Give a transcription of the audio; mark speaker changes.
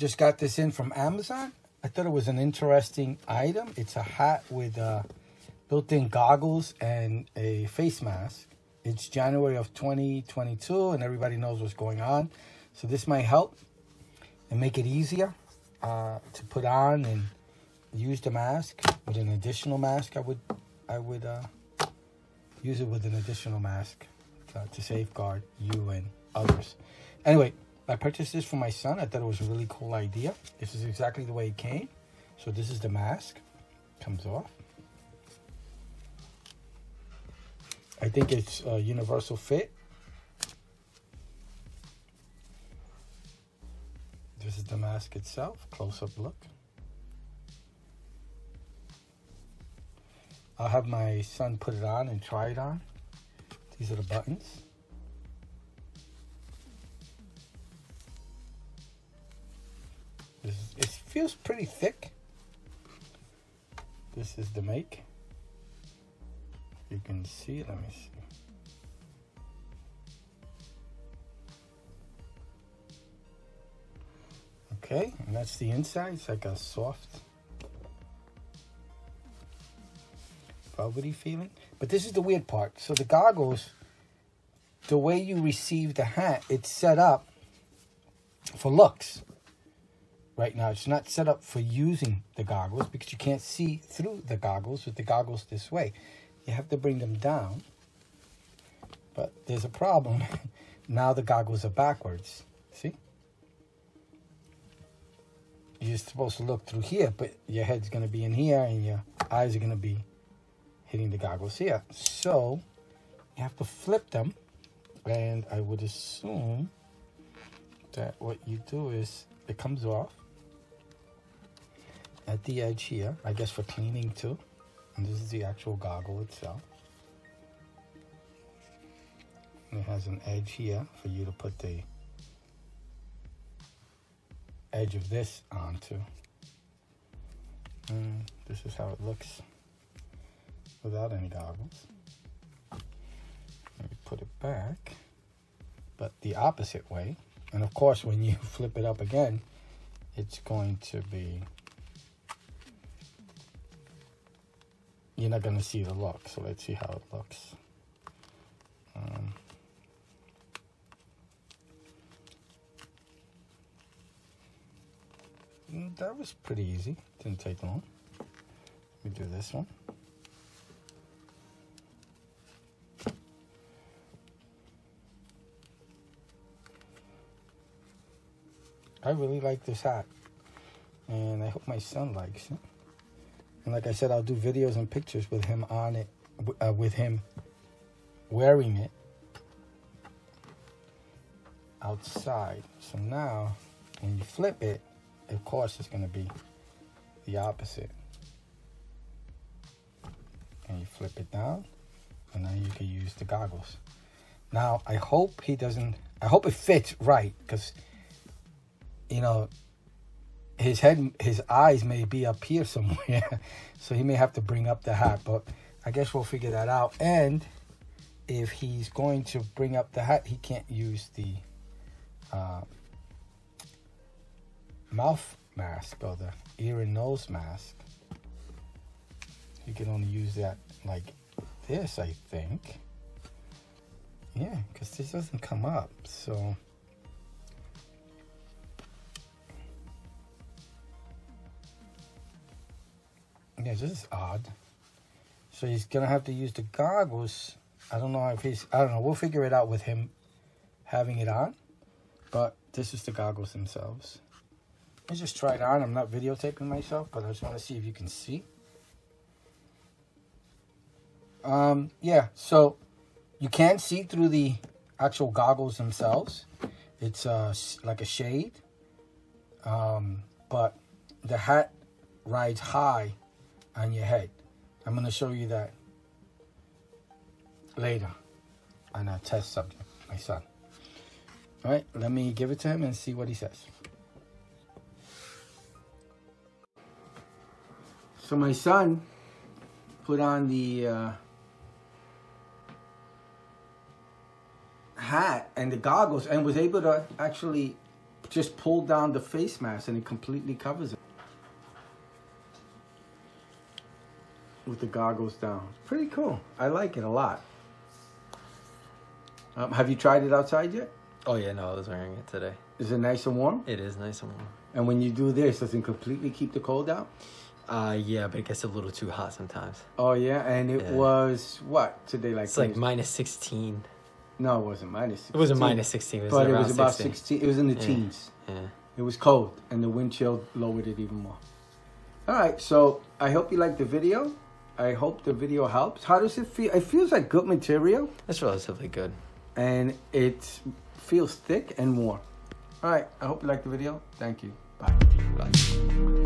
Speaker 1: just got this in from Amazon. I thought it was an interesting item. It's a hat with built-in goggles and a face mask. It's January of 2022, and everybody knows what's going on. So this might help and make it easier to put on and use the mask with an additional mask. I would use it with an additional mask to safeguard you and others. Anyway, I purchased this for my son. I thought it was a really cool idea. This is exactly the way it came. So this is the mask. Comes off. I think it's a universal fit. This is the mask itself. Close-up look. I'll have my son put it on and try it on. These are the buttons. It feels pretty thick. This is the make. You can see, let me see. Okay, and that's the inside. It's like a soft, velvety feeling. But this is the weird part. So the goggles, the way you receive the hat, it's set up for looks. Right now, it's not set up for using the goggles because you can't see through the goggles with the goggles this way. You have to bring them down. But there's a problem. Now the goggles are backwards. See? You're supposed to look through here, but your head's going to be in here and your eyes are going to be hitting the goggles here. So you have to flip them. And I would assume that what you do is it comes off at the edge here, I guess for cleaning too. And this is the actual goggle itself. And it has an edge here for you to put the edge of this onto. And this is how it looks without any goggles. Let me put it back, but the opposite way. And of course, when you flip it up again, it's going to be, you're not going to see the look. So let's see how it looks. That was pretty easy. Didn't take long. Let me do this one. I really like this hat, and I hope my son likes it. And like I said, I'll do videos and pictures with him on it, with him wearing it outside. So now, when you flip it, of course, it's going to be the opposite. And you flip it down, and now you can use the goggles. Now, I hope he doesn't, I hope it fits right, because, you know, his head, his eyes may be up here somewhere. So he may have to bring up the hat, but I guess we'll figure that out. And if he's going to bring up the hat, he can't use the mouth mask or the ear and nose mask. You can only use that like this, I think. Yeah, because this doesn't come up. So yeah, this is odd. So he's gonna have to use the goggles. I don't know if he's, I don't know, we'll figure it out with him having it on. But this is the goggles themselves. Let's just try it on. I'm not videotaping myself, but I just want to see if you can see. Yeah, so you can see through the actual goggles themselves. It's like a shade. But the hat rides high on your head. I'm going to show you that later on a test subject, my son. All right, let me give it to him and see what he says. So my son put on the hat and the goggles and was able to actually just pull down the face mask and it completely covers it. With the goggles down. Pretty cool. I like it a lot. Have you tried it outside yet?
Speaker 2: Oh yeah, no, I was wearing it today.
Speaker 1: Is it nice and warm?
Speaker 2: It is nice and warm.
Speaker 1: And when you do this, does it completely keep the cold out?
Speaker 2: Yeah, but it gets a little too hot sometimes.
Speaker 1: Oh yeah, and it was what today? Like
Speaker 2: it's like -16.
Speaker 1: No, it wasn't -16.
Speaker 2: It wasn't -16. It was
Speaker 1: but
Speaker 2: around
Speaker 1: it was about
Speaker 2: 16.
Speaker 1: 16. It was in the teens.
Speaker 2: Yeah.
Speaker 1: It was cold, and the wind chill lowered it even more. All right, so I hope you liked the video. I hope the video helps. How does it feel? It feels like good material.
Speaker 2: It's relatively good.
Speaker 1: And it feels thick and warm. All right, I hope you liked the video. Thank you. Bye.
Speaker 2: Bye.